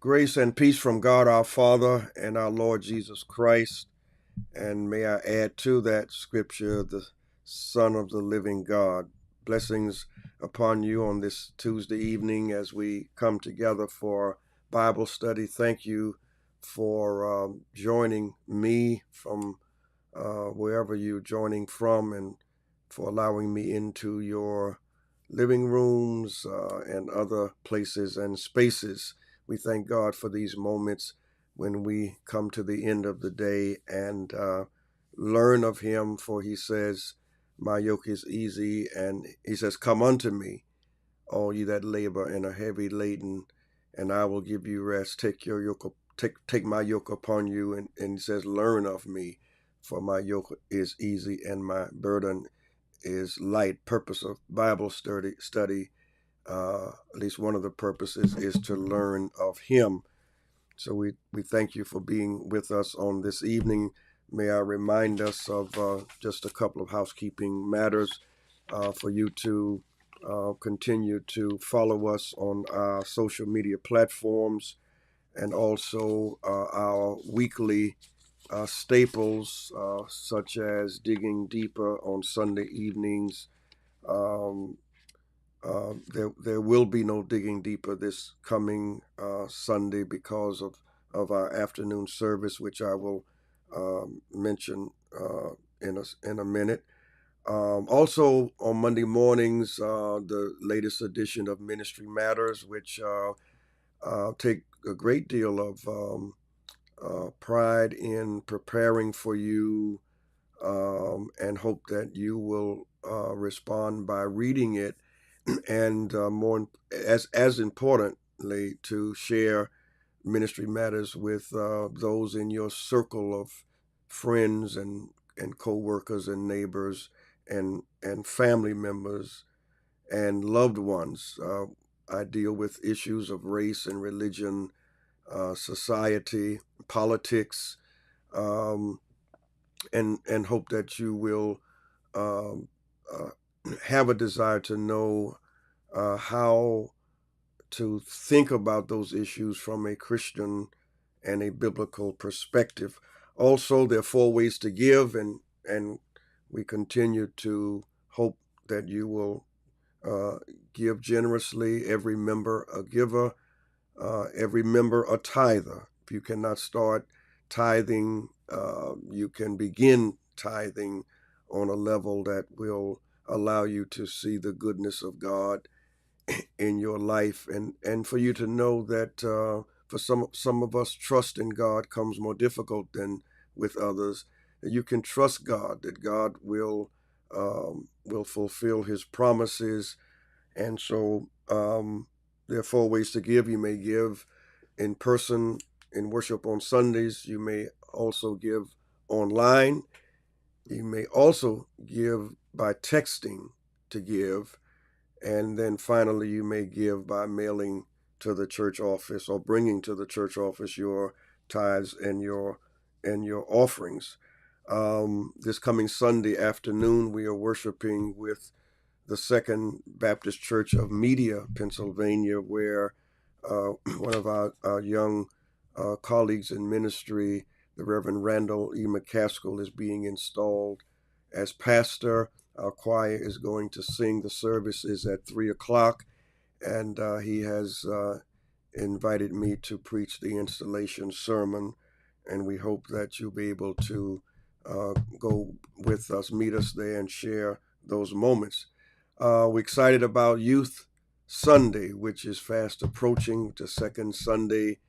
Grace and peace from God our Father and our Lord Jesus Christ. And may I add to that scripture, the Son of the living God. Blessings upon you on this Tuesday evening as we come together for Bible study. Thank you for joining me from wherever you're joining from and for allowing me into your living rooms and other places and spaces. We thank God for these moments when we come to the end of the day and learn of Him, for He says, "My yoke is easy," and He says, "Come unto me, all ye that labor and are heavy laden, and I will give you rest. Take your yoke, take my yoke upon you," and He says, "Learn of me, for my yoke is easy and my burden is light." Purpose of Bible study, at least one of the purposes, is to learn of Him. So we thank you for being with us on this evening. May I remind us of just a couple of housekeeping matters for you to continue to follow us on our social media platforms and also our weekly staples such as Digging Deeper on Sunday evenings. Um, there will be no Digging Deeper this coming Sunday because of our afternoon service, which I will mention in a minute. Also on Monday mornings, the latest edition of Ministry Matters, which take a great deal of pride in preparing for you, and hope that you will respond by reading it, and more as importantly, to share Ministry Matters with those in your circle of friends and co-workers and neighbors and family members and loved ones. I deal with issues of race and religion, society, politics, um, and hope that you will um, uh, have a desire to know how to think about those issues from a Christian and a biblical perspective. Also, there are four ways to give, and we continue to hope that you will give generously. Every member a giver, every member a tither. If you cannot start tithing, you can begin tithing on a level that will allow you to see the goodness of God in your life, and for you to know that for some of us, trust in God comes more difficult than with others. That you can trust God, that God will fulfill His promises, and so there are four ways to give. You may give in person in worship on Sundays. You may also give online. You may also give by texting to give. And then finally, you may give by mailing to the church office or bringing to the church office your tithes and your offerings. This coming Sunday afternoon, we are worshiping with the Second Baptist Church of Media, Pennsylvania, where one of our young colleagues in ministry, the Reverend Randall E. McCaskill, is being installed as pastor. Our choir is going to sing. The service is at 3 o'clock, and he has invited me to preach the installation sermon, and we hope that you'll be able to go with us, meet us there, and share those moments. We're excited about Youth Sunday, which is fast approaching, the second Sunday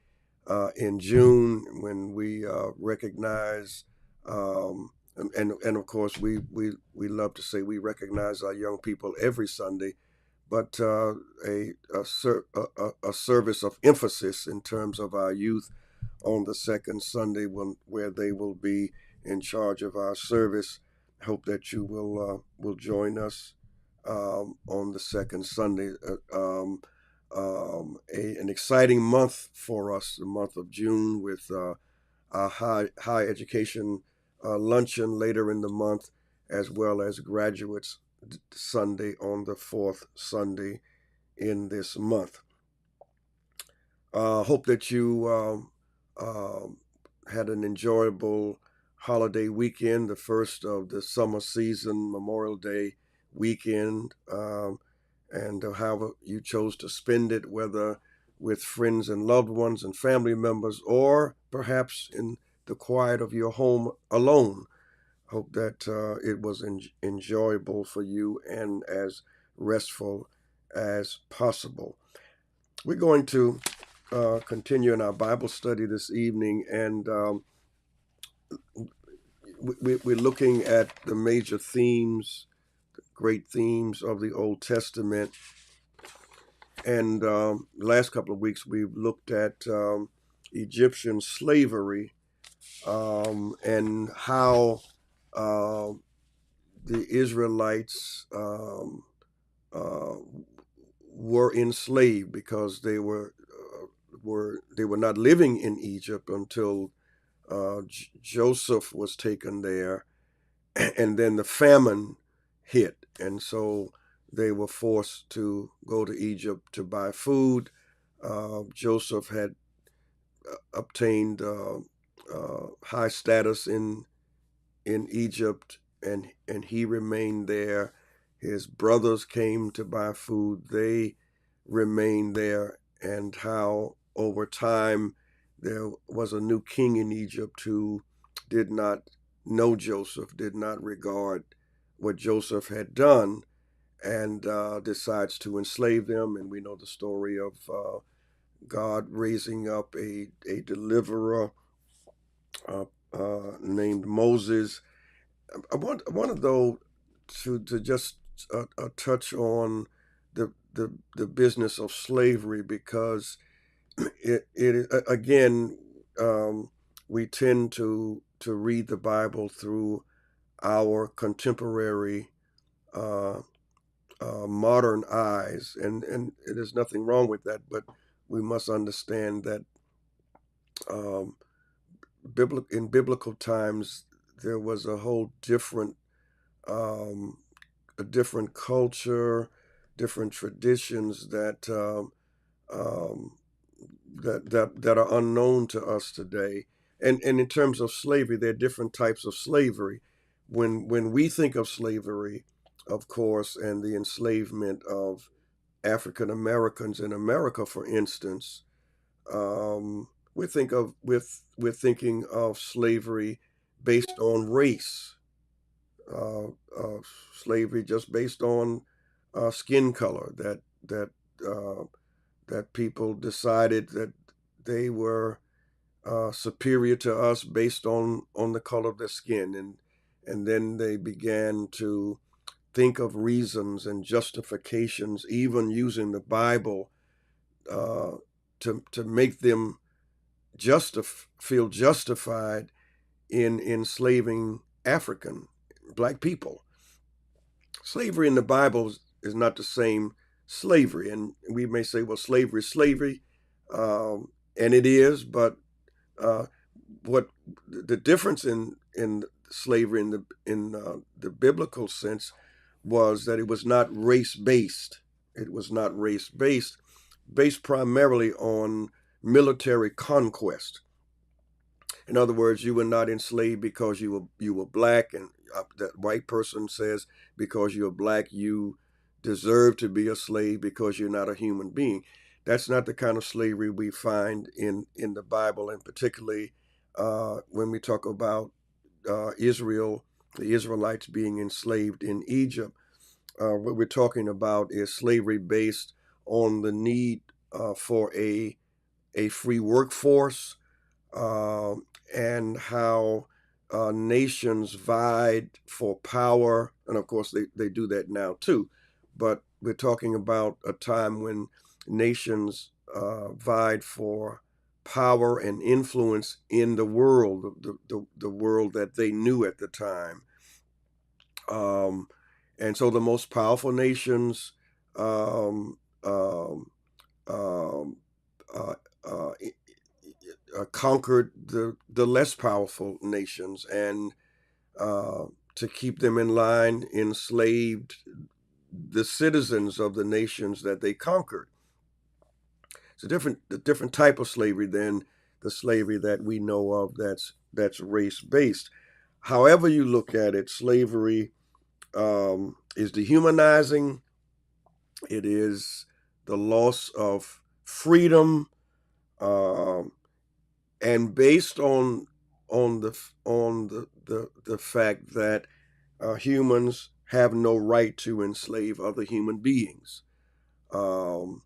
in June, when we recognize, and of course we love to say we recognize our young people every Sunday, but a service of emphasis in terms of our youth on the second Sunday, where they will be in charge of our service. I hope that you will join us on the second Sunday. An exciting month for us, the month of June, with our high education luncheon later in the month, as well as graduates Sunday on the fourth Sunday in this month. Hope that you had an enjoyable holiday weekend, the first of the summer season, Memorial Day weekend, and however you chose to spend it, whether with friends and loved ones and family members, or perhaps in the quiet of your home alone. Hope that it was enjoyable for you and as restful as possible. We're going to continue in our Bible study this evening, and we're looking at the major themes, great themes of the Old Testament. And the last couple of weeks, we've looked at Egyptian slavery and how uh, the Israelites uh, were enslaved because they were not living in Egypt until Joseph was taken there, and then the famine hit, and so they were forced to go to Egypt to buy food. Joseph had obtained high status in Egypt, and he remained there. His brothers came to buy food; they remained there, and how over time there was a new king in Egypt who did not know Joseph, did not regard what Joseph had done, and decides to enslave them. And we know the story of God raising up a deliverer uh, named Moses. I wanted though to just touch on the business of slavery, because it again, we tend to read the Bible through our contemporary uh, modern eyes, and there's nothing wrong with that, but we must understand that um, in biblical times there was a whole different um, a different culture, different traditions um, that are unknown to us today. And in terms of slavery, there are different types of slavery. When we think of slavery, of course, and the enslavement of African Americans in America, for instance, we're thinking of slavery based on race, uh, uh, slavery just based on skin color. Uh, that people decided that they were superior to us based on the color of their skin, and then they began to think of reasons and justifications, even using the Bible uh, to make them feel justified in enslaving African black people. Slavery in the Bible is not the same slavery, and we may say, well, slavery is slavery, and it is, but uh, what the difference in slavery in the biblical sense was that it was not race based. It was not race based, based primarily on military conquest. In other words, you were not enslaved because you were black, and that white person says because you're black you deserve to be a slave because you're not a human being. That's not the kind of slavery we find in the Bible, and particularly when we talk about Israel, the Israelites being enslaved in Egypt. What we're talking about is slavery based on the need for a free workforce, uh, and how nations vied for power. And of course, they do that now too. But we're talking about a time when nations vied for power and influence in the world, the world that they knew at the time. Um, and so the most powerful nations um, um, um, uh, uh, conquered the less powerful nations, and uh, to keep them in line, enslaved the citizens of the nations that they conquered. It's a different type of slavery than the slavery that we know of that's race based. However you look at it, slavery is dehumanizing. It is the loss of freedom, um, and based on the fact that humans have no right to enslave other human beings. Um,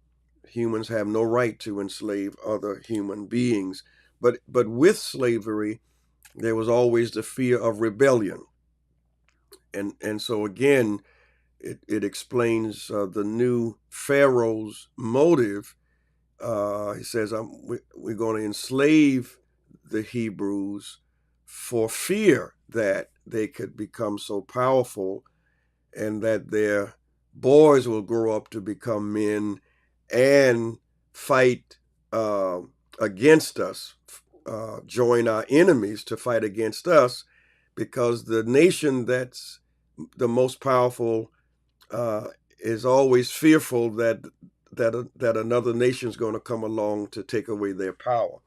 Humans have no right to enslave other human beings. But with slavery, there was always the fear of rebellion, and so again, it explains the new Pharaoh's motive. He says, we're going to enslave the Hebrews for fear that they could become so powerful and that their boys will grow up to become men and fight uh, against us, join our enemies to fight against us, because the nation that's the most powerful uh, is always fearful that another nation is going to come along to take away their power.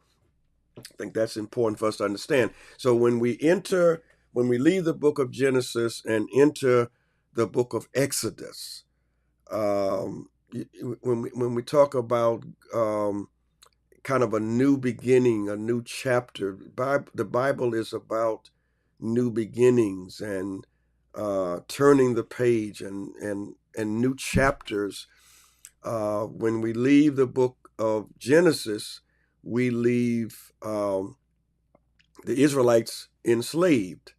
I think that's important for us to understand. So when we leave the book of Genesis and enter the book of Exodus, when we talk about kind of a new beginning, a new chapter, the Bible is about new beginnings and turning the page and new chapters. When we leave the book of Genesis, we leave the Israelites enslaved,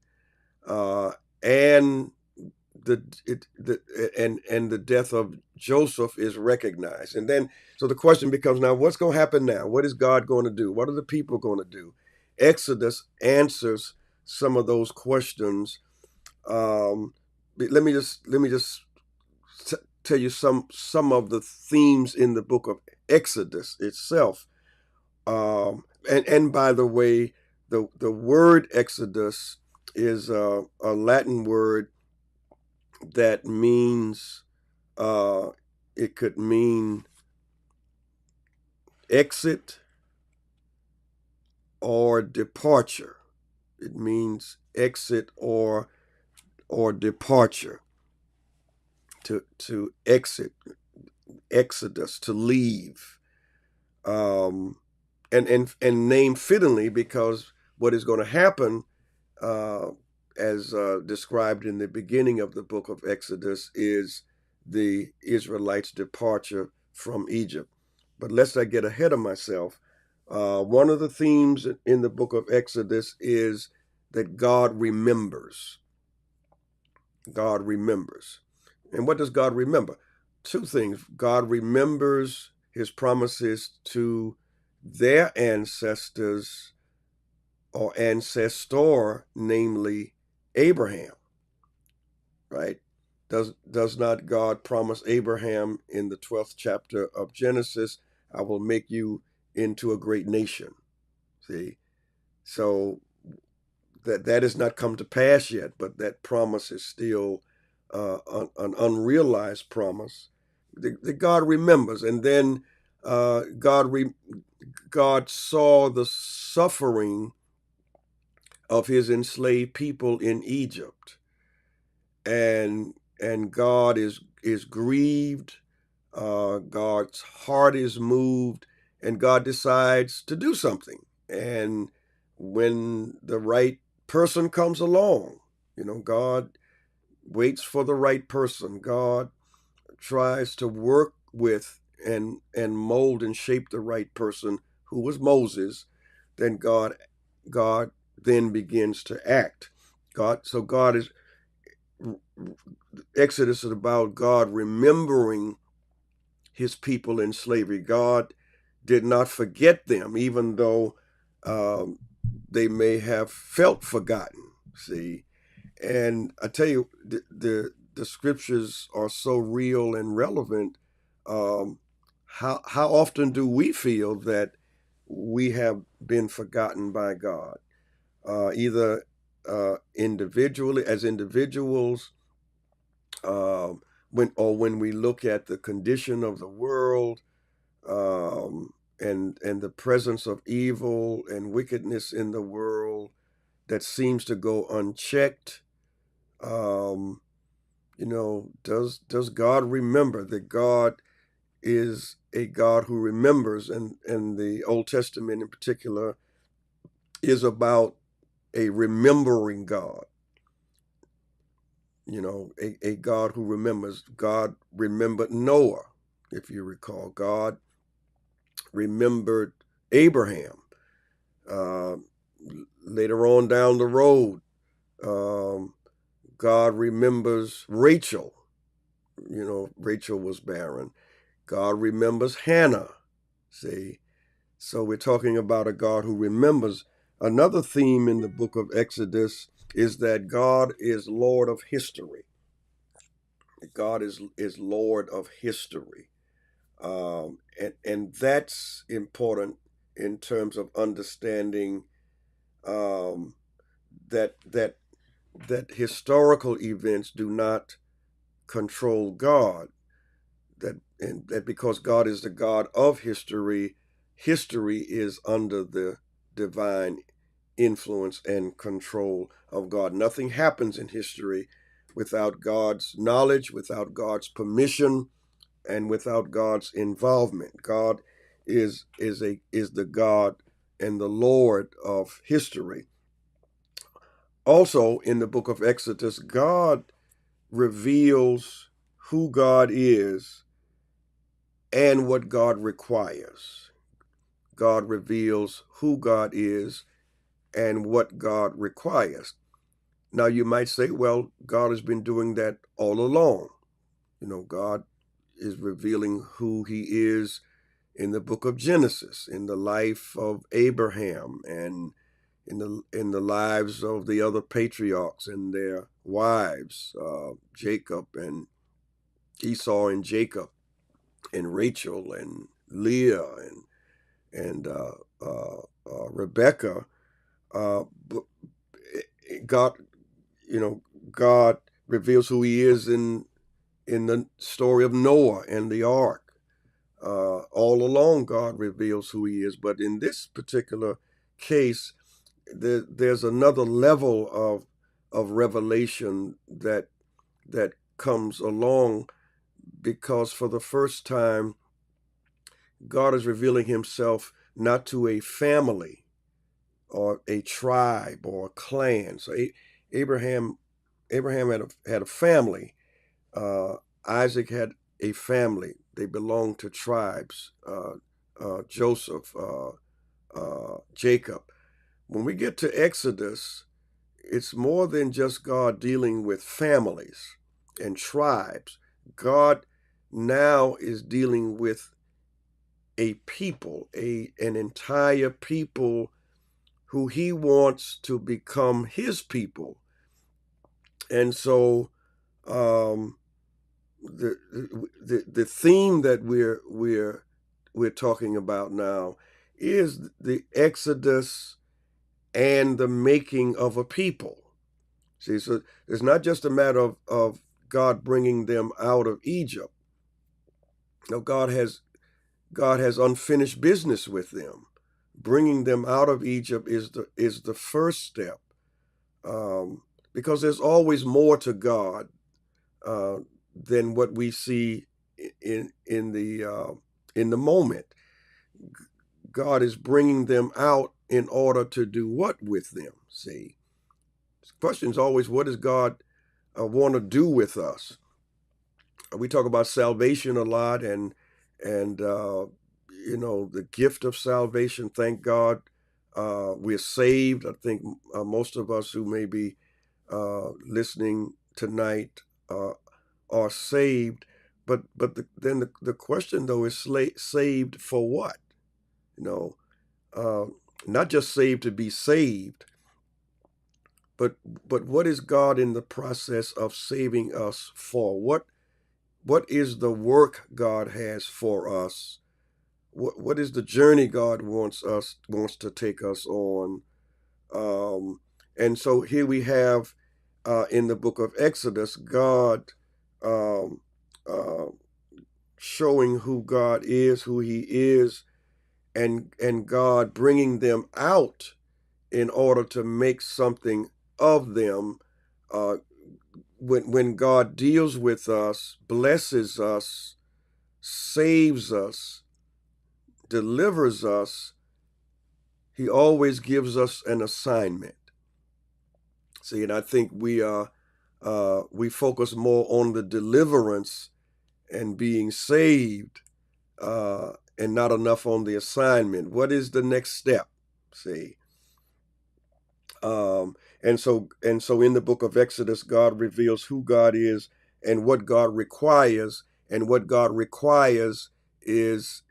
and the death of Joseph is recognized. And then so the question becomes, now what's going to happen now? What is God going to do? What are the people going to do? Exodus answers some of those questions. Let me just tell you some of the themes in the book of Exodus itself. And by the way, the word Exodus is a Latin word that means it could mean exit or departure. It means exit or departure. To exit, exodus, to leave, and named fittingly because what is going to happen, uh, as described in the beginning of the book of Exodus, is the Israelites' departure from Egypt. But lest I get ahead of myself, one of the themes in the book of Exodus is that God remembers. God remembers. And what does God remember? Two things. God remembers his promises to their ancestors or ancestor, namely Abraham, right? Does not God promise Abraham in the 12th chapter of Genesis, I will make you into a great nation? See? So that has not come to pass yet, but that promise is still an unrealized promise that God remembers. And then God saw the suffering of his enslaved people in Egypt, and God is grieved. God's heart is moved, and God decides to do something. And when the right person comes along, God waits for the right person. God tries to work with and mold and shape the right person, who was Moses. Then God then begins to act. God is Exodus is about God remembering his people in slavery. God did not forget them, even though they may have felt forgotten. See, and I tell you, the scriptures are so real and relevant. Um, how often do we feel that we have been forgotten by God, either individually as individuals, when we look at the condition of the world, and the presence of evil and wickedness in the world that seems to go unchecked. Um, does God remember that God is a God who remembers, and the Old Testament in particular is about a remembering God. A God who remembers. God remembered Noah, if you recall. God remembered Abraham. Uh, Later on down the road, um, God remembers Rachel. Rachel was barren. God remembers Hannah. See, so we're talking about a God who remembers. Another theme in the book of Exodus is that God is Lord of history. God is Lord of history. And that's important in terms of understanding um, that historical events do not control God. That because God is the God of history, history is under the divine influence and control of God. Nothing happens in history without God's knowledge, without God's permission, and without God's involvement. God is the God and the Lord of history. Also, in the book of Exodus, God reveals who God is and what God requires. God reveals who God is and what God requires. Now, you might say, well, God has been doing that all along. God is revealing who he is in the book of Genesis, in the life of Abraham, and in the lives of the other patriarchs and their wives, Jacob and Esau and Jacob, and Rachel and Leah and Rebecca. But God, God reveals who he is in the story of Noah and the ark. All along, God reveals who he is. But in this particular case, there's another level of revelation that comes along, because for the first time, God is revealing himself not to a family or a tribe or a clan. So Abraham had a family. Uh, Isaac had a family. They belonged to tribes. Joseph, Jacob. When we get to Exodus, it's more than just God dealing with families and tribes. God now is dealing with a people, an entire people who he wants to become his people. And so the theme that we're talking about now is the Exodus and the making of a people. See, so it's not just a matter of God bringing them out of Egypt. No, God has unfinished business with them. Bringing them out of Egypt is the first step, because there's always more to God uh, than what we see in the moment. God is bringing them out in order to do what with them? See, the question is always, what does God want to do with us? We talk about salvation a lot, and the gift of salvation. Thank God, we're saved. I think most of us who may be listening tonight are saved. Then the question though is, saved for what? You know, not just saved to be saved, but what is God in the process of saving us for? What is the work God has for us? What is the journey God wants to take us on? And so here we have in the book of Exodus, God um, uh, showing who God is, who he is, and God bringing them out in order to make something of them. Uh, when God deals with us, blesses us, saves us, delivers us, he always gives us an assignment. See, and I think we focus more on the deliverance and being saved, and not enough on the assignment. What is the next step? See, and so in the book of Exodus, God reveals who God is and what God requires, and what God requires is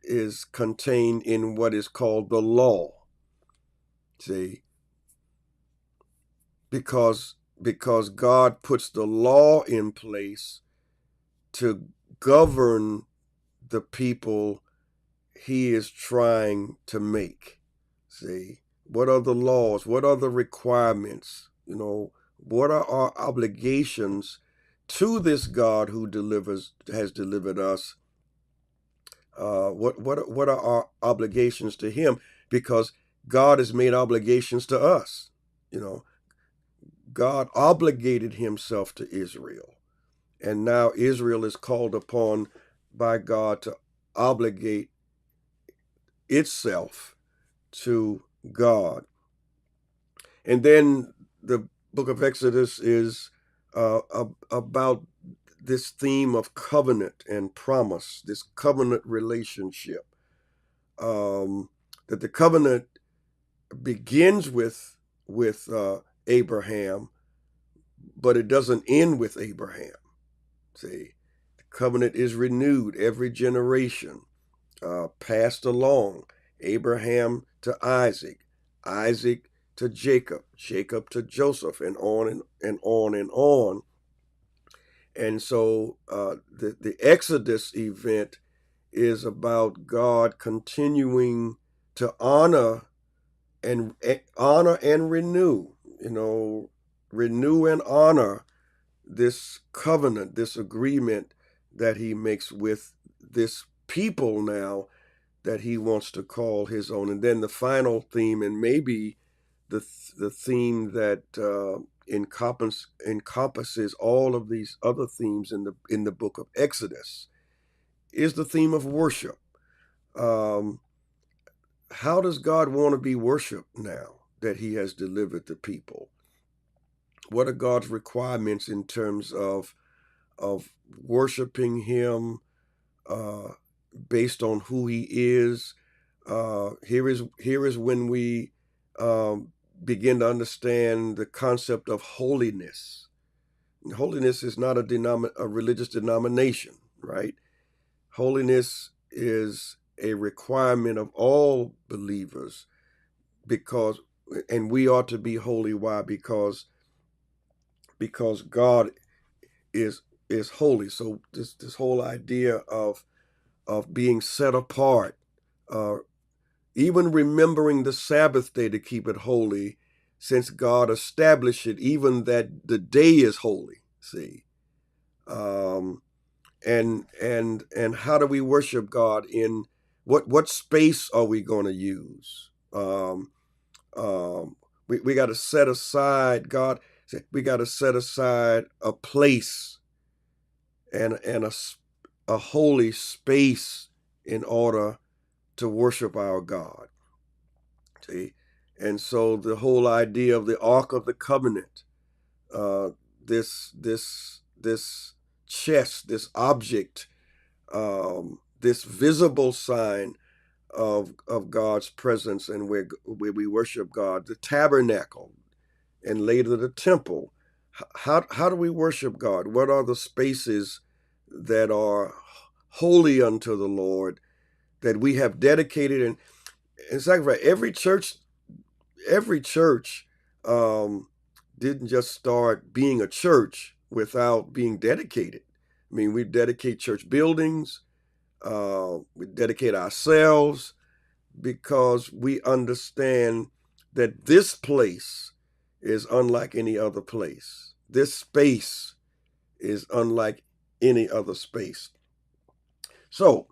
contained in what is called the law. See, because God puts the law in place to govern the people he is trying to make. See, what are the laws? What are the requirements? What are our obligations to this God who has delivered us? What are our obligations to him? Because God has made obligations to us. God obligated himself to Israel, and now Israel is called upon by God to obligate itself to God. And then the book of Exodus is about this theme of covenant and promise, this covenant relationship. That the covenant begins with Abraham, but it doesn't end with Abraham. See, the covenant is renewed every generation, passed along. Abraham to Isaac, Isaac to Jacob, Jacob to Joseph, and on and on and on. And so the Exodus event is about God continuing to honor and renew, renew and honor this covenant, this agreement that he makes with this people now that he wants to call his own. And then the final theme, and maybe the theme that encompasses all of these other themes in the book of Exodus, is the theme of worship. Um, how does God want to be worshiped now that he has delivered the people? What are God's requirements in terms of worshiping him uh, based on who he is? Here is when we begin to understand the concept of holiness. Holiness is not a religious denomination, right? Holiness is a requirement of all believers, and we ought to be holy. Why? Because God is holy. So this whole idea of being set apart, uh, even remembering the Sabbath day to keep it holy, since God established it, even that the day is holy. See, um, and how do we worship God? In what space are we going to use? We got to set aside. God said we got to set aside a place and a holy space in order to worship our God. See, and so the whole idea of the Ark of the Covenant, uh, this chest, this object, this visible sign of God's presence, and where we worship God, the tabernacle, and later the temple. How do we worship God? What are the spaces that are holy unto the Lord that we have dedicated and sacrificed? Every church didn't just start being a church without being dedicated. I mean, we dedicate church buildings, we dedicate ourselves, because we understand that this place is unlike any other place. This space is unlike any other space. So,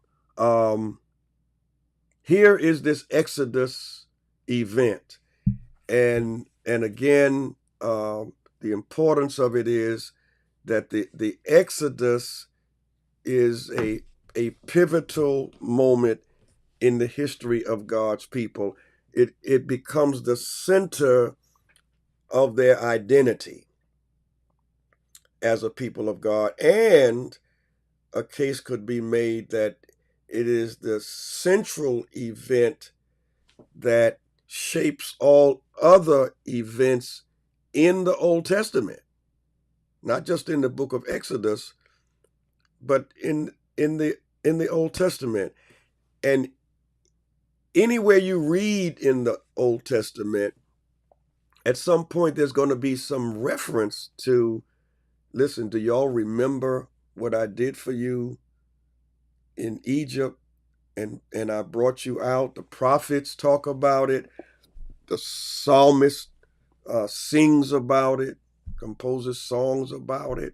here is this Exodus event, and again, the importance of it is that the Exodus is a pivotal moment in the history of God's people. It becomes the center of their identity as a people of God, and a case could be made that it is the central event that shapes all other events in the Old Testament, not just in the book of Exodus, but in the Old Testament. And anywhere you read in the Old Testament, at some point there's going to be some reference to, listen, do y'all remember what I did for you in Egypt? And I brought you out. The prophets talk about it. The psalmist sings about it, composes songs about it.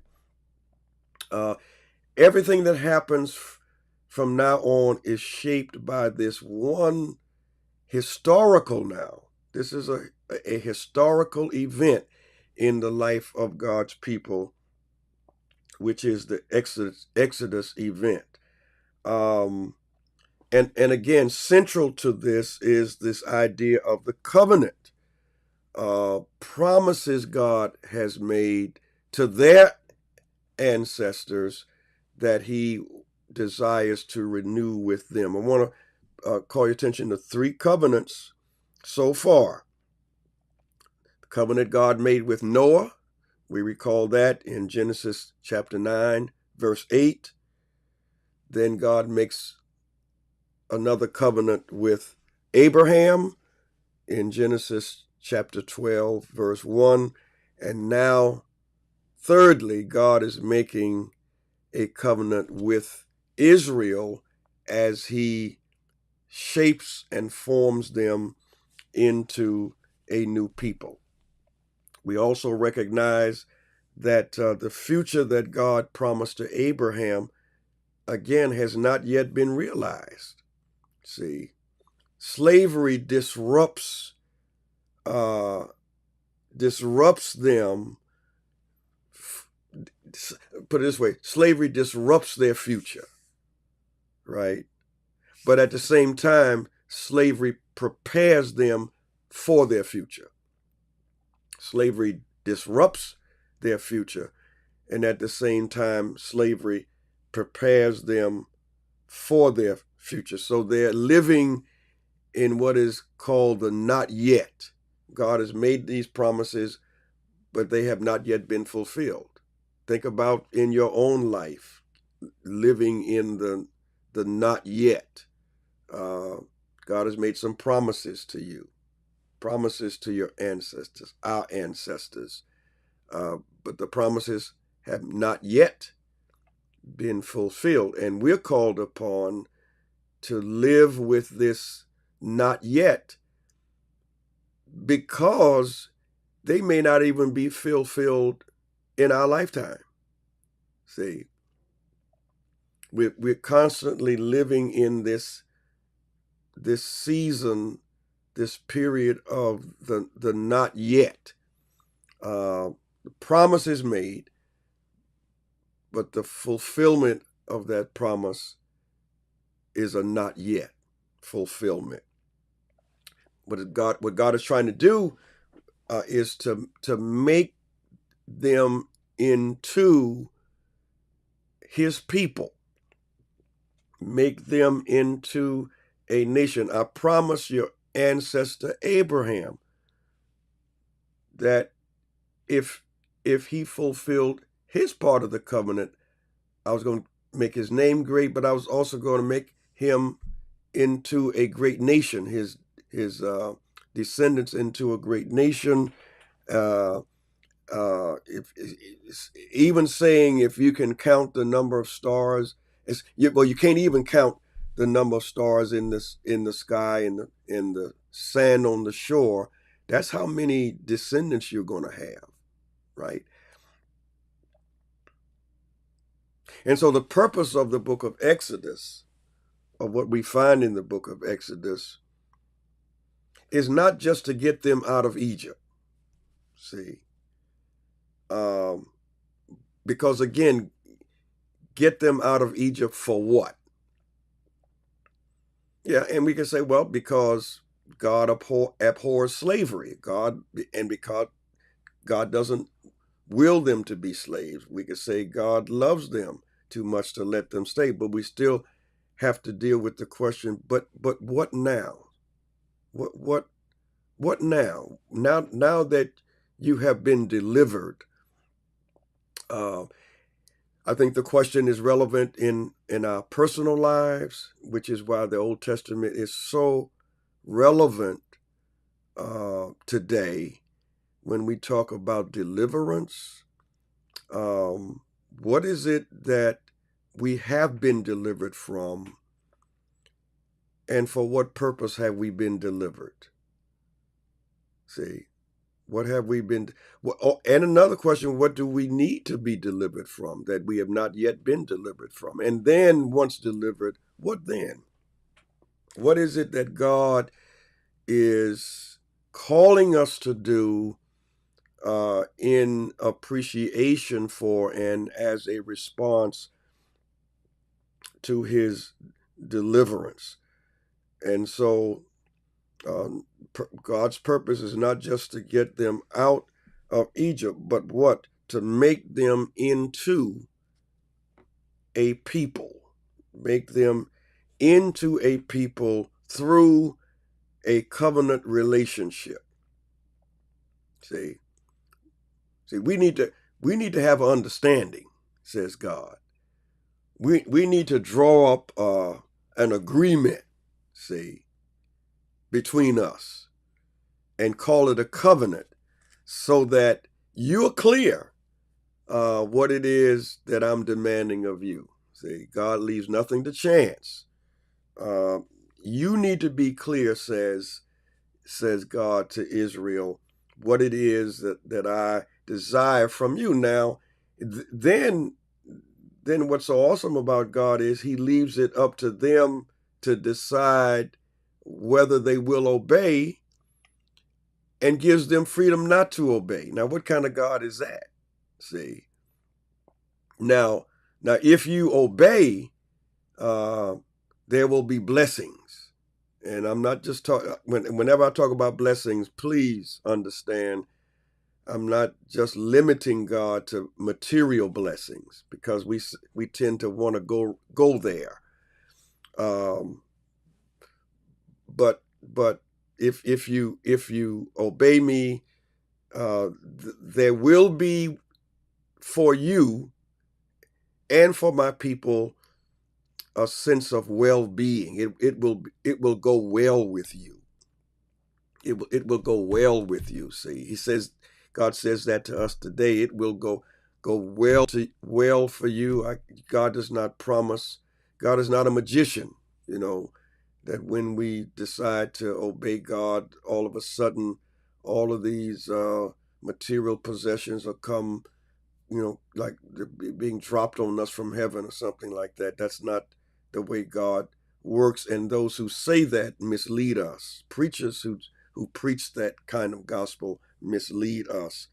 Everything that happens from now on is shaped by this one historical now. This is a historical event in the life of God's people, which is the Exodus event. And again, central to this is this idea of the covenant, promises God has made to their ancestors that he desires to renew with them. I want to call your attention to 3 covenants so far. The covenant God made with Noah, we recall that in Genesis chapter 9, verse 8. Then God makes another covenant with Abraham in Genesis chapter 12, verse 1. And now, thirdly, God is making a covenant with Israel as he shapes and forms them into a new people. We also recognize that the future that God promised to Abraham, again, has not yet been realized. See, slavery disrupts them. Put it this way, slavery disrupts their future, right? But at the same time, slavery prepares them for their future. Slavery disrupts their future, and at the same time, slavery prepares them for their future. So they're living in what is called the not yet. God has made these promises, but they have not yet been fulfilled. Think about in your own life, living in the not yet. God has made some promises to you, promises to your ancestors, our ancestors, but the promises have not yet been fulfilled, and we're called upon to live with this not yet, because they may not even be fulfilled in our lifetime. See, we're constantly living in this season, this period of the not yet. The promise is made, but the fulfillment of that promise is a not yet fulfillment. What God is trying to do is to make them into his people, make them into a nation. I promise your ancestor Abraham that if he fulfilled his part of the covenant, I was going to make his name great, but I was also going to make him into a great nation, his descendants into a great nation. If even saying, if you can count the number of stars, you can't even count the number of stars in the sky and in the sand on the shore. That's how many descendants you're going to have, right? And so the purpose of the book of Exodus, of what we find in the book of Exodus is not just to get them out of Egypt. See, um, because again, get them out of Egypt for what? Yeah, and we can say, well, because God abhors slavery, and because God doesn't will them to be slaves. We could say God loves them too much to let them stay, but we still have to deal with the question, but what now? What now? Now that you have been delivered, uh, I think the question is relevant in our personal lives, which is why the Old Testament is so relevant today when we talk about deliverance. What is it that we have been delivered from, and for what purpose have we been delivered? See, what have we been? And another question: what do we need to be delivered from that we have not yet been delivered from? And then, once delivered, what then? What is it that God is calling us to do in appreciation for and as a response to His deliverance? And so God's purpose is not just to get them out of Egypt, but what? To make them into a people. Make them into a people through a covenant relationship. See, we need to have understanding, says God. We need to draw up an agreement, see, between us and call it a covenant so that you're clear what it is that I'm demanding of you. See, God leaves nothing to chance. You need to be clear, says God to Israel, what it is that I desire from you. Now, then what's so awesome about God is He leaves it up to them to decide whether they will obey, and gives them freedom not to obey. Now, what kind of God is that? See, now if you obey, there will be blessings. And I'm not just talking, whenever I talk about blessings, please understand, I'm not just limiting God to material blessings, because we tend to want to go there. But if you obey me, there will be for you and for my people a sense of well-being. It will go well with you. It will go well with you. See, God says that to us today. It will go well for you. God does not promise. God is not a magician. That when we decide to obey God, all of a sudden, all of these material possessions will come, like they're being dropped on us from heaven or something like that. That's not the way God works, and those who say that mislead us. Preachers who preach that kind of gospel mislead us.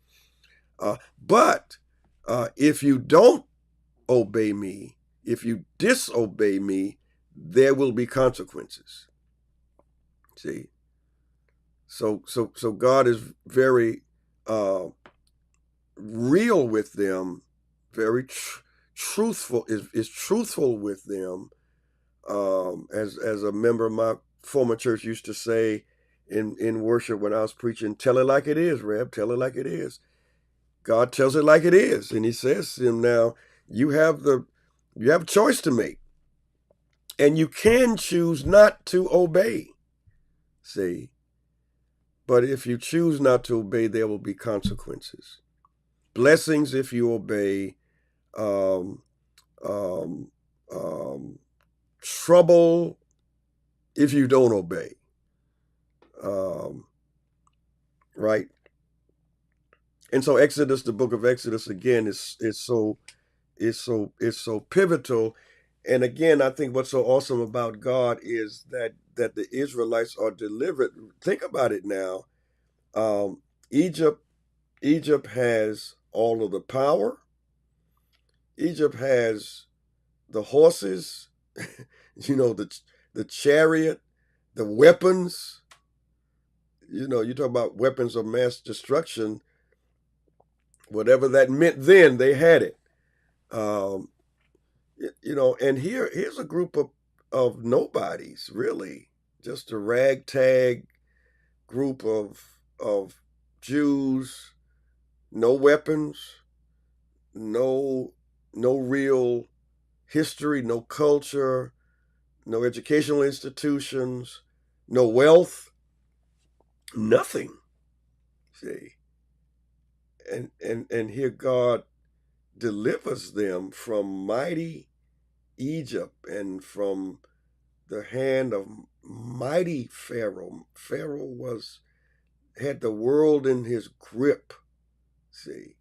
But if you don't obey me, if you disobey me, there will be consequences. See, so God is very real with them, very truthful, is truthful with them. As a member of my former church used to say in worship when I was preaching, tell it like it is, Reb, tell it like it is. God tells it like it is, and He says to him, now you have a choice to make, and you can choose not to obey. See, but if you choose not to obey, there will be consequences. Blessings if you obey, um, um, trouble if you don't obey. Right? And so Exodus, the book of Exodus, again, is so pivotal. And again, I think what's so awesome about God is that the Israelites are delivered. Think about it now. Um, Egypt Egypt has all of the power. Egypt has the horses, the chariot, the weapons. You talk about weapons of mass destruction. Whatever that meant then, they had it. Um, and here's a group of nobodies, really, just a ragtag group of Jews, no weapons, no no real history, no culture, no educational institutions, no wealth, nothing. See, and here God delivers them from mighty Egypt and from the hand of mighty Pharaoh. Pharaoh had the world in his grip. See,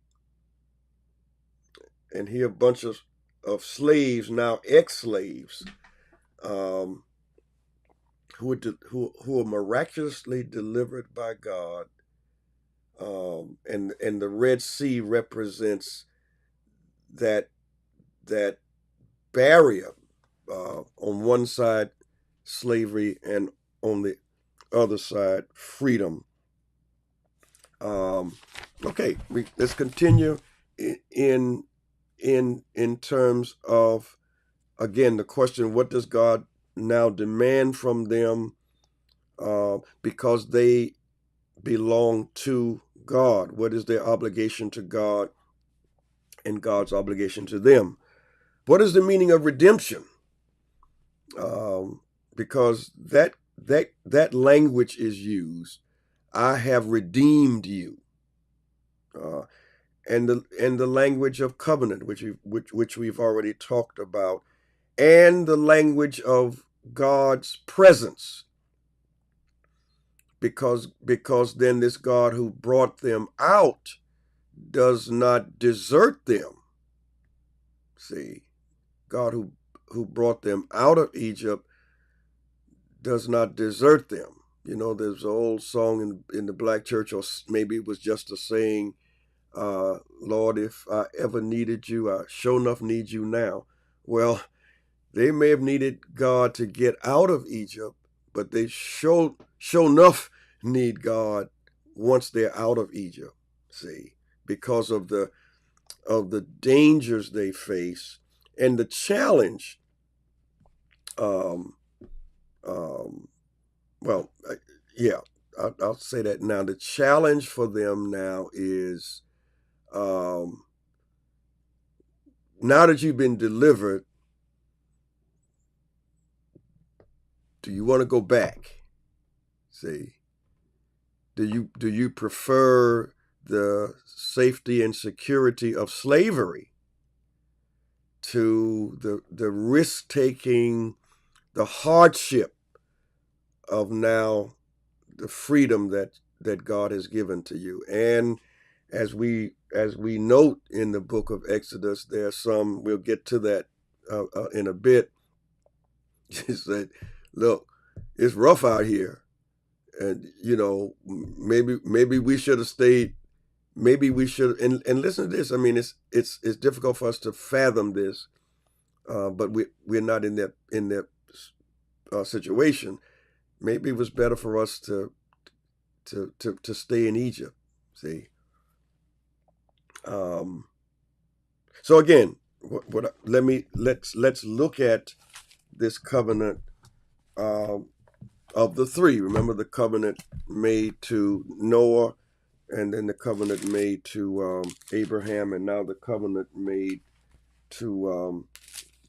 and here a bunch of slaves, now ex-slaves, um, who are miraculously delivered by God. And the Red Sea represents that that barrier, on one side slavery and on the other side freedom. Okay, let's continue in in terms of, again, the question: what does God now demand from them? Because they belong to God. What is their obligation to God and God's obligation to them? What is the meaning of redemption? Because that language is used. I have redeemed you, uh, and the language of covenant, which we've already talked about, and the language of God's presence, because then this God who brought them out does not desert them. See, God who brought them out of Egypt does not desert them. There's an old song in the black church, or maybe it was just a saying, Lord, if I ever needed you, I sure enough need you now. Well, they may have needed God to get out of Egypt, but they sure enough need God once they're out of Egypt. See, because of the dangers they face and the challenge. Um, um, well, yeah, I'll say that now. The challenge for them now is, um, now that you've been delivered, do you want to go back? See, do you prefer the safety and security of slavery to the risk taking, the hardship of now the freedom that God has given to you? And as we note in the book of Exodus, there are some, we'll get to that in a bit, is that, look, it's rough out here, and maybe we should have stayed. Maybe we should, and listen to this. I mean, it's difficult for us to fathom this, but we're not in that situation. Maybe it was better for us to stay in Egypt. See, so again, let's look at this covenant of the three. Remember the covenant made to Noah, and then the covenant made to Abraham, and now the covenant made to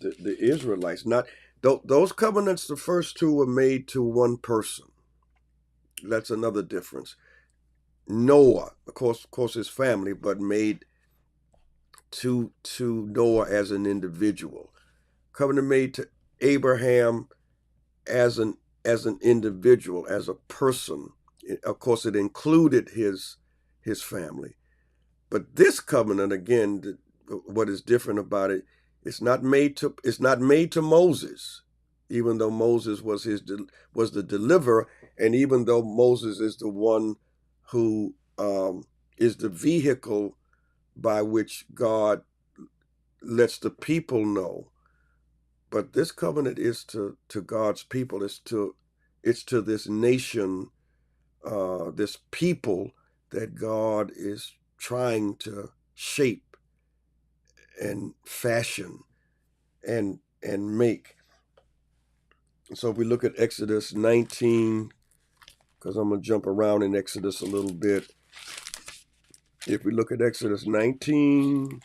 the Israelites. Not those covenants. The first two were made to one person. That's another difference. Noah, of course, his family, but made to Noah as an individual. Covenant made to Abraham as an individual, as a person. Of course, it included his family. But this covenant, again, what is different about it It's not made to Moses, even though Moses was the deliverer, and even though Moses is the one who is the vehicle by which God lets the people know. But this covenant is to God's people. It's to this nation, this people that God is trying to shape and fashion and make. So if we look at Exodus 19, because I'm going to jump around in Exodus a little bit. If we look at Exodus 19,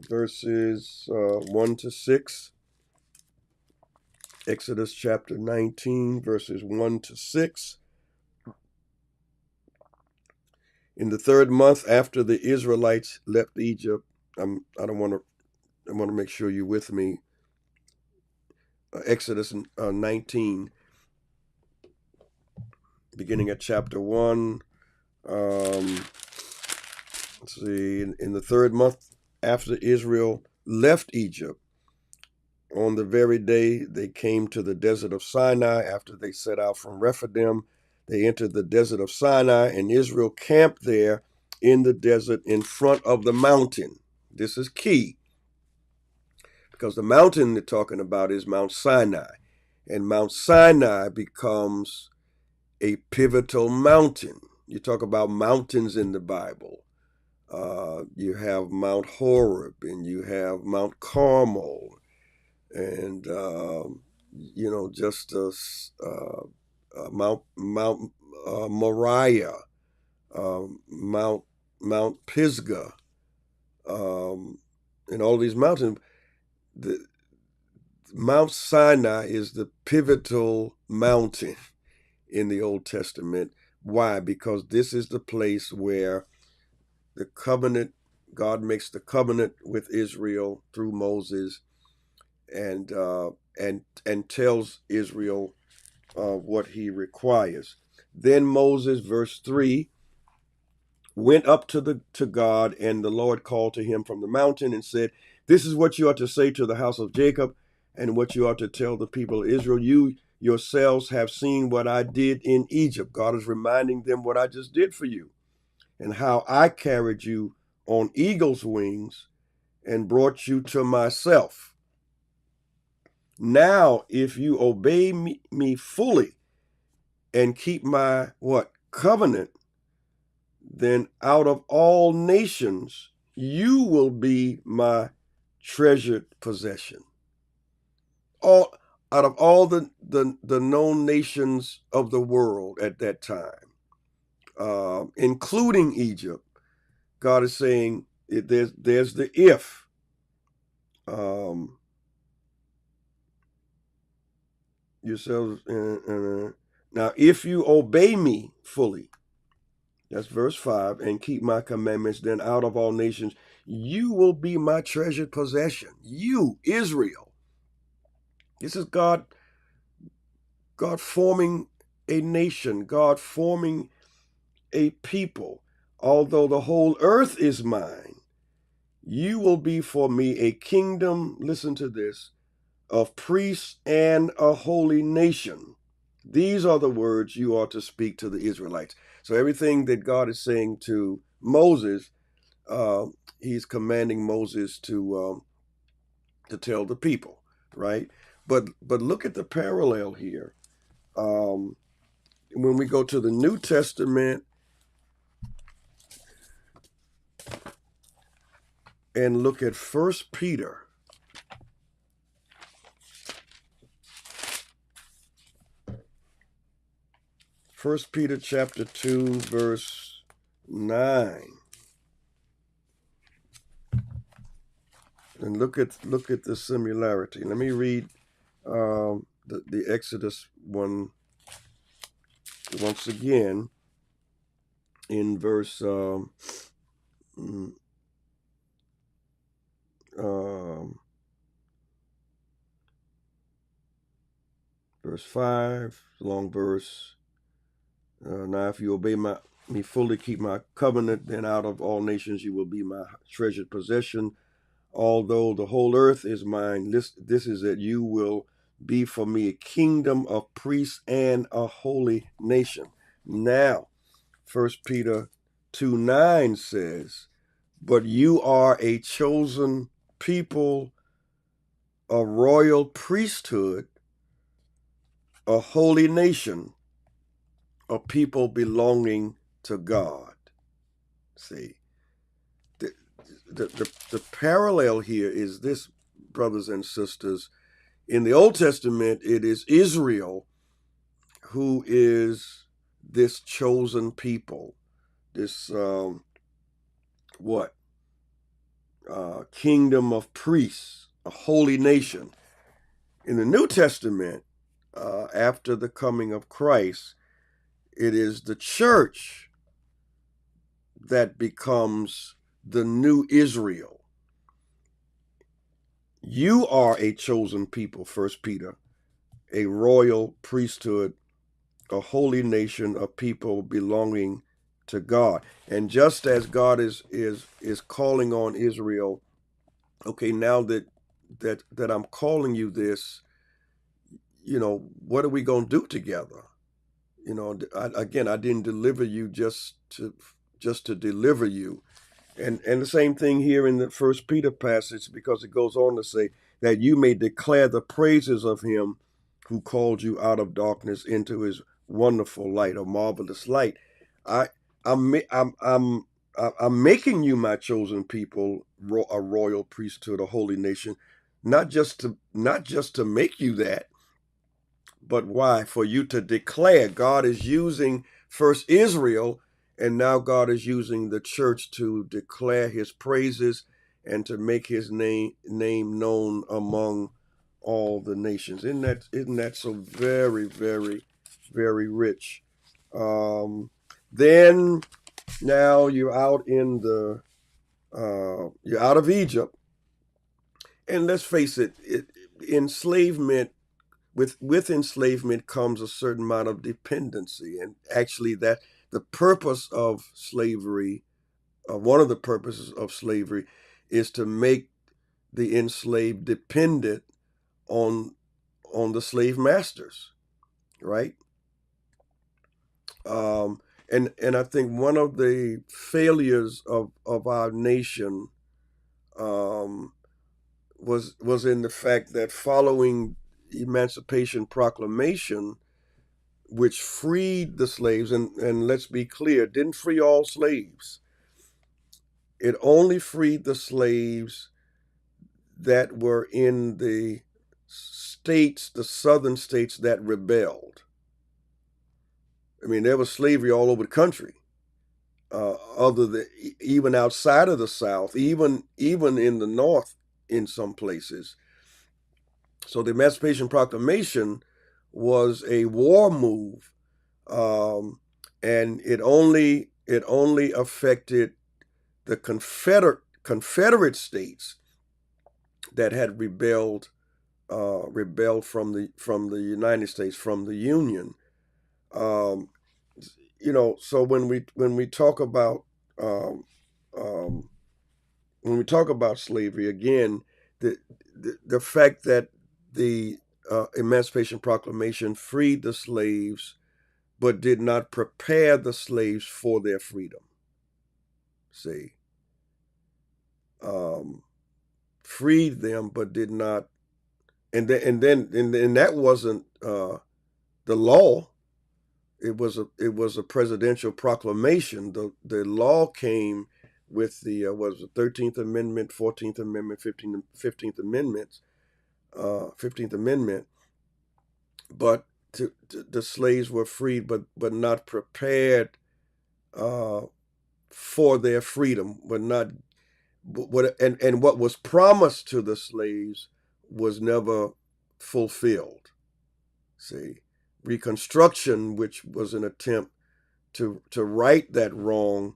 verses 1 to 6, Exodus chapter 19, verses 1 to 6. In the third month after the Israelites left Egypt, I want to make sure you're with me. Exodus 19, beginning at chapter 1. Let's see. In the third month after Israel left Egypt, on the very day they came to the desert of Sinai, after they set out from Rephidim, they entered the desert of Sinai, and Israel camped there in the desert in front of the mountain. This is key, because the mountain they're talking about is Mount Sinai. And Mount Sinai becomes a pivotal mountain. You talk about mountains in the Bible. You have Mount Horeb, and you have Mount Carmel, and just Mount Moriah, Mount Pisgah, and all these mountains. The Mount Sinai is the pivotal mountain in the Old Testament. Why? Because this is the place where the covenant, God makes the covenant with Israel through Moses, and tells Israel what he requires. Then Moses, verse 3, went up to God, and the Lord called to him from the mountain and said, "This is what you are to say to the house of Jacob, and what you are to tell the people of Israel. You yourselves have seen what I did in Egypt." God is reminding them what I just did for you, and how I carried you on eagle's wings and brought you to myself. Now, if you obey me fully and keep my covenant, then out of all nations you will be my treasured possession. Out of all the known nations of the world at that time, including Egypt, God is saying there's the if. Yourselves. Now, if you obey me fully, that's verse 5, and keep my commandments, then out of all nations you will be my treasured possession. You, Israel. This is God forming a nation, God forming a people. Although the whole earth is mine, you will be for me a kingdom, listen to this, of priests and a holy nation. These are the words you are to speak to the Israelites. So everything that God is saying to Moses, he's commanding Moses to tell the people, right? But look at the parallel here. When we go to the New Testament and look at 1 Peter. 1 Peter chapter 2, verse 9. And look at the similarity. Let me read the Exodus one once again in verse verse 5, long verse. Now, if you obey me fully, keep my covenant, then out of all nations you will be my treasured possession. although the whole earth is mine, this is that you will be for me a kingdom of priests and a holy nation. Now, 1 Peter 2:9 says, but you are a chosen people, a royal priesthood, a holy nation, a people belonging to God. See, the, the parallel here is this, brothers and sisters. In the Old Testament, it is Israel who is this chosen people, this what kingdom of priests, a holy nation. In the New Testament, after the coming of Christ, it is the church that becomes the new Israel. You are a chosen people, 1 Peter, a royal priesthood, a holy nation, of people belonging to God. And just as God is calling on Israel, okay, now that I'm calling you this, what are we going to do together? I didn't deliver you just to deliver you. And the same thing here in the 1 Peter passage, because it goes on to say that you may declare the praises of him who called you out of darkness into his wonderful light, or marvelous light. I I'm I'm I'm I'm making you my chosen people, a royal priesthood, a holy nation, not just to make you that, but why? For you to declare. God is using first Israel, and now God is using the church to declare his praises and to make his name known among all the nations. Isn't that so very, very, very rich? Then now you're out of Egypt, and let's face it, enslavement, with enslavement comes a certain amount of dependency, and actually that the purpose of slavery, one of the purposes of slavery, is to make the enslaved dependent on the slave masters, right? And I think one of the failures of our nation um, was in the fact that following Emancipation Proclamation, which freed the slaves, and let's be clear, didn't free all slaves. It only freed the slaves that were in the states, the southern states that rebelled. I mean, there was slavery all over the country, other than even outside of the South, even in the North in some places. So the Emancipation Proclamation was a war move, and it only affected the Confederate states that had rebelled from the United States, from the Union. Um, so when we talk about um, um, slavery again, the fact that the Emancipation Proclamation freed the slaves, but did not prepare the slaves for their freedom. See, freed them, but did not, and that wasn't the law. It was a presidential proclamation. The law came with the 13th Amendment, 14th Amendment, 15th Amendments, 15th Amendment. But the slaves were freed, but not prepared for their freedom. But not and what was promised to the slaves was never fulfilled. See, Reconstruction, which was an attempt to right that wrong,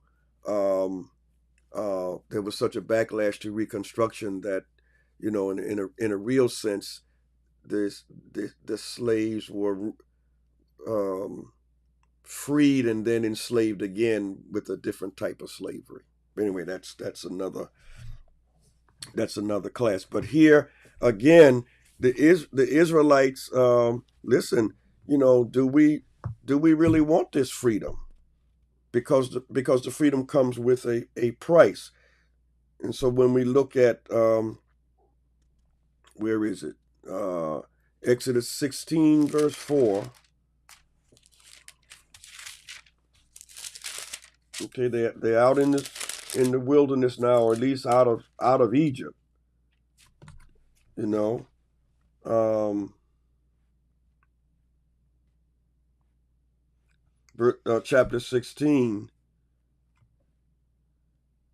there was such a backlash to Reconstruction that, in a real sense, the slaves were freed and then enslaved again with a different type of slavery. Anyway, that's That's another class. But here again, the Israelites, listen, do we really want this freedom? Because the freedom comes with a price. And so when we look at where is it? Exodus 16, verse 4. Okay, they're out in the wilderness now, or at least out of Egypt. You know, um, chapter 16,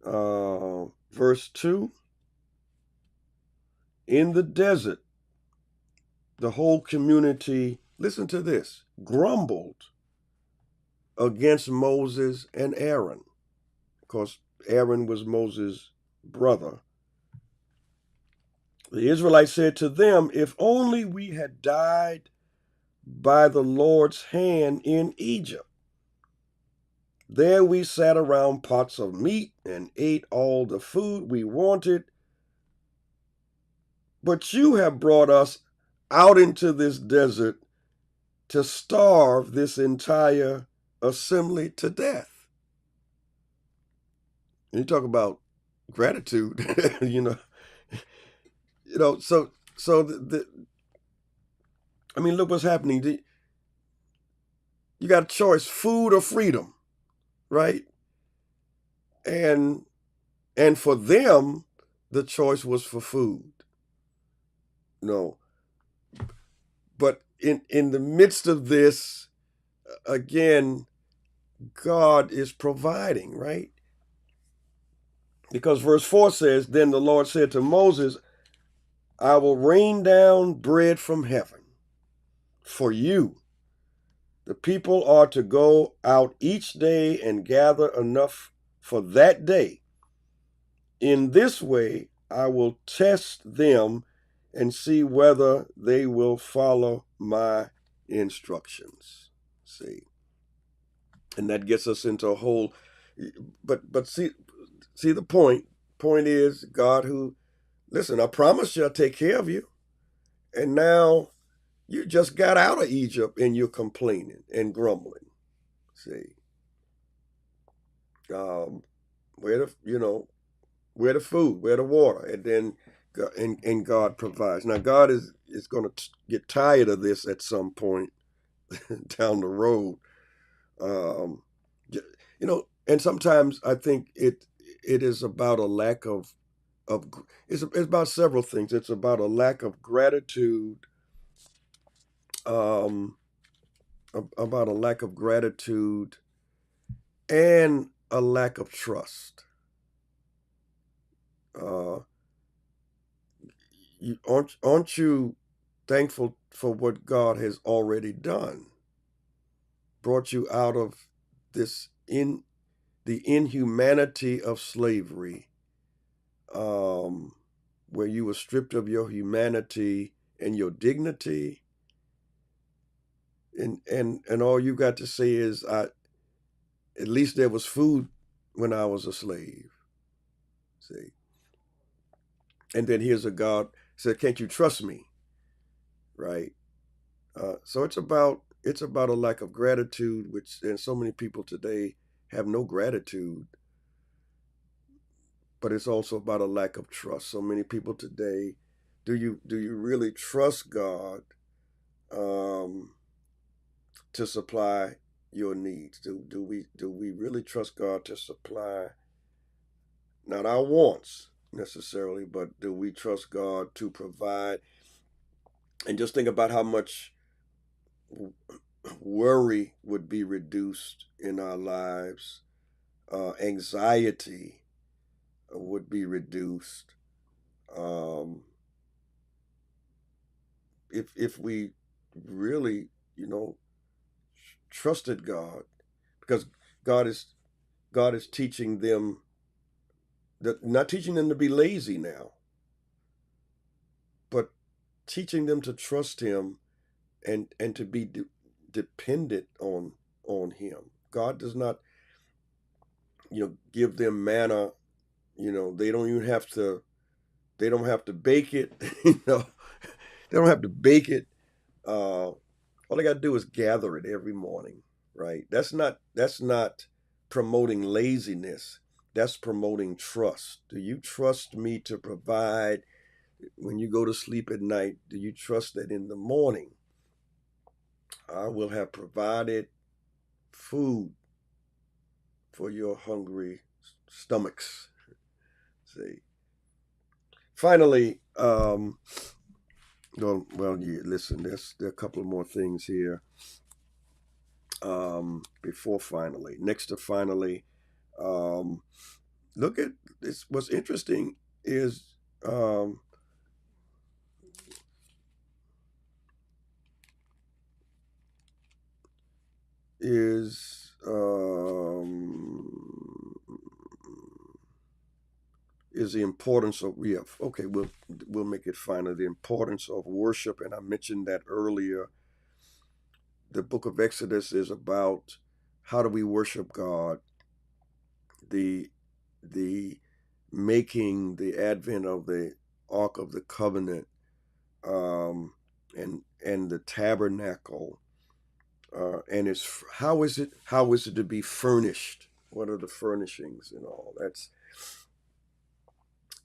verse 2. In the desert, the whole community, listen to this, grumbled against Moses and Aaron. Of course, Aaron was Moses' brother. The Israelites said to them, if only we had died by the Lord's hand in Egypt. There we sat around pots of meat and ate all the food we wanted. But you have brought us out into this desert to starve this entire assembly to death. And you talk about gratitude, so I mean, look what's happening. You got a choice: food or freedom, right? And for them, the choice was for food. No, but in the midst of this, again, God is providing, right? Because verse 4 says, then the Lord said to Moses, I will rain down bread from heaven for you. The people are to go out each day and gather enough for that day. In this way, I will test them and see whether they will follow my instructions. See, and that gets us into a whole. But see the point. Point is God who, listen, I promised you I'll take care of you, and now you just got out of Egypt and you're complaining and grumbling. See, where the food, where the water, and then and God provides. Now God is going to get tired of this at some point down the road. And sometimes I think it is about a lack of it's about several things. It's about a lack of gratitude, um, about a lack of gratitude and a lack of trust. Aren't you thankful for what God has already done? Brought you out of the inhumanity of slavery, where you were stripped of your humanity and your dignity, and all you got to say is, at least there was food when I was a slave. See, and then here's a God said, "Can't you trust me?" Right. So it's about a lack of gratitude, and so many people today have no gratitude. But it's also about a lack of trust. So many people today, do you really trust God to supply your needs? Do we really trust God to supply not our wants necessarily, but do we trust God to provide? And just think about how much worry would be reduced in our lives, anxiety would be reduced, if we really, trusted God, because God is teaching them that, not teaching them to be lazy now, but teaching them to trust Him and to be dependent on Him. God does not, give them manna. They don't even have to They don't have to bake it. They don't have to bake it. All they got to do is gather it every morning, right? That's not promoting laziness. That's promoting trust. Do you trust me to provide when you go to sleep at night? Do you trust that in the morning I will have provided food for your hungry stomachs? See. Finally, well, yeah, listen, there are a couple of more things here. Before finally, next to finally, um, look at this. What's interesting is um, is um, is the importance of, yeah, okay, we'll make it final. The importance of worship, and I mentioned that earlier. The book of Exodus is about how do we worship God. The the making the advent of the Ark of the Covenant, and the tabernacle, and it's how is it to be furnished? What are the furnishings and all? That's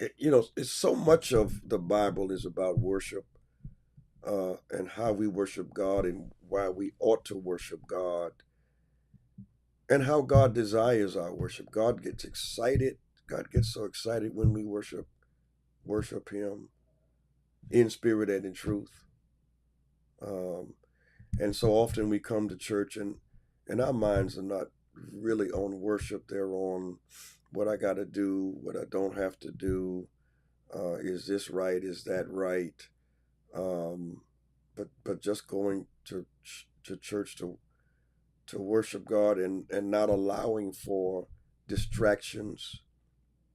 it's so much of the Bible is about worship, and how we worship God and why we ought to worship God and how God desires our worship. God gets excited. God gets so excited when we worship Him in spirit and in truth. Um, and so often we come to church and our minds are not really on worship. They're on what I got to do, what I don't have to do. Is this right? Is that right? Um, but just going to church to worship God and not allowing for distractions.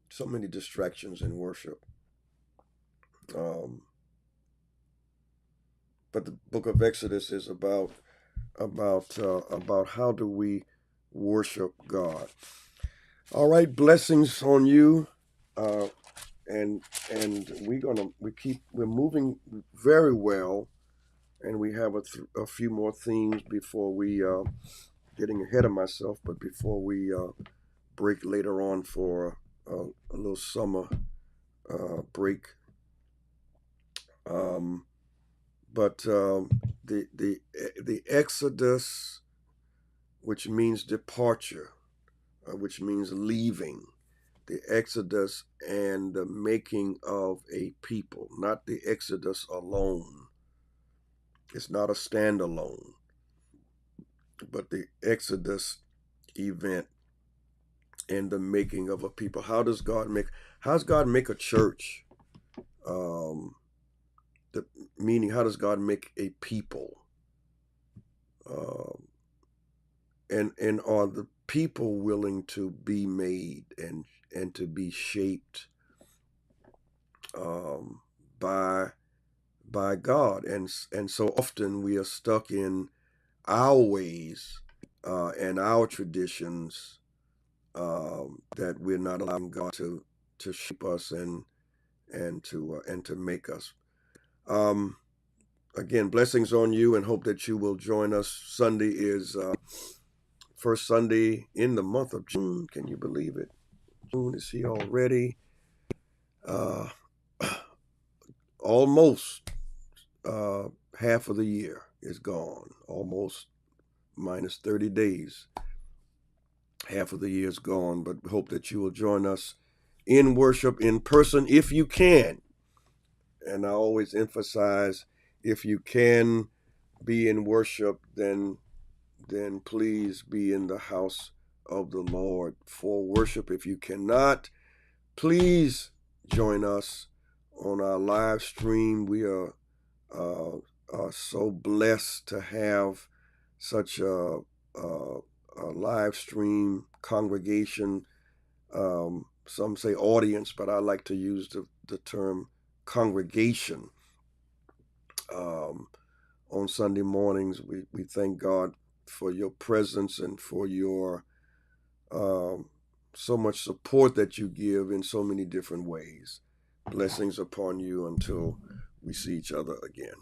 So many distractions in worship. Um, but the book of Exodus is about how do we worship God. All right, blessings on you, uh, and we're moving very well, and we have a few more themes before we getting ahead of myself, but before we break later on for a little summer break. Um, but the Exodus, which means departure, which means leaving, the Exodus and the making of a people, not the Exodus alone. It's not a standalone, but the Exodus event and the making of a people. How does God make a church? Um, the meaning, how does God make a people? Um, and are the people willing to be made and to be shaped um, by God? And so often we are stuck in our ways and our traditions, that we're not allowing God to shape us and to make us. Um, Again, blessings on you, and hope that you will join us. Sunday is first Sunday in the month of June. Can you believe it? June is here already. Uh, almost half of the year is gone. Almost minus 30 days. Half of the year is gone, but hope that you will join us in worship in person if you can. And I always emphasize, if you can be in worship, then please be in the house of the Lord for worship. If you cannot, please join us on our live stream. We are so blessed to have such a live stream congregation. Some say audience, but I like to use the term congregation. On Sunday mornings, we thank God for your presence and for your so much support that you give in so many different ways. Blessings upon you until we see each other again.